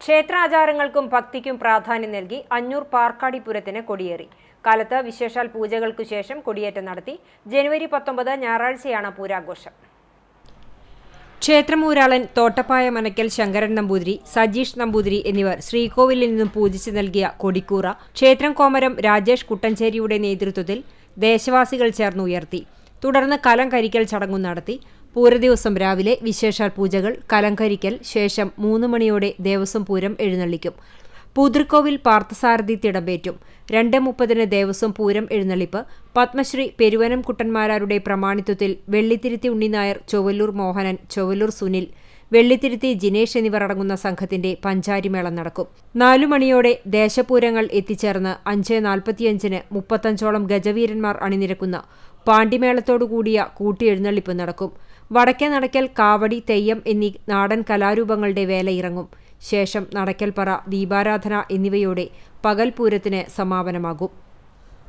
ക്ഷേത്രാചാരങ്ങൾക്കും ഭക്തിക്കും പ്രാധാന്യം നൽകി അഞ്ഞൂർ പാർക്കാടിപുരത്തിന് കൊടിയേറി. കാലത്ത് വിശേഷാൽ പൂജകൾക്കു ശേഷം കൊടിയേറ്റം നടത്തി. ജനുവരി 19 ഞായറാഴ്ചയാണ് പൂരാഘോഷം. ക്ഷേത്രമൂരാളൻ തോട്ടപ്പായ മനക്കൽ ശങ്കരൻ നമ്പൂതിരി, സജീഷ് നമ്പൂതിരി എന്നിവർ ശ്രീകോവിലിൽ നിന്നും പൂജിച്ച് നൽകിയ കൊടിക്കൂറ ക്ഷേത്രം കോമരം രാജേഷ് കുട്ടഞ്ചേരിയുടെ നേതൃത്വത്തിൽ ദേശവാസികൾ ചേർന്ന് ഉയർത്തി. തുടർന്ന് കലം കരിക്കൽ ചടങ്ങും നടത്തി. പൂരദിവസം രാവിലെ വിശേഷാൽ പൂജകൾ, കലംകരിക്കൽ, ശേഷം 3 മണിയോടെ ദേവസ്വം പൂരം എഴുന്നള്ളിക്കും. പൂതൃക്കോവിൽ പാർത്ഥസാരഥി തിടമ്പേറ്റും. 2:30 ദേവസ്വം പൂരം എഴുന്നള്ളിപ്പ്. പത്മശ്രീ പെരുവനം കുട്ടന്മാരാരുടെ പ്രമാണിത്വത്തിൽ വെള്ളിത്തിരുത്തി ഉണ്ണിനായർ, ചൊവ്വല്ലൂർ മോഹനൻ, ചൊവ്വല്ലൂർ സുനിൽ, വെള്ളിത്തിരുത്തി ജിനേഷ് എന്നിവർ അടങ്ങുന്ന സംഘത്തിന്റെ പഞ്ചാരിമേളം നടക്കും. 4 മണിയോടെ ദേശപൂരങ്ങൾ എത്തിച്ചേർന്ന് 5:45 35ഓളം ഗജവീരന്മാർ അണിനിരക്കുന്ന പാണ്ടിമേളത്തോടുകൂടിയ കൂട്ടിയെഴുന്നള്ളിപ്പ് നടക്കും. വടക്കേ നടക്കൽ, കാവടി, തെയ്യം എന്നീ നാടൻ കലാരൂപങ്ങളുടെ വേല ഇറങ്ങും. ശേഷം നടക്കൽപ്പറ, ദീപാരാധന എന്നിവയോടെ പകൽപൂരത്തിന് സമാപനമാകും.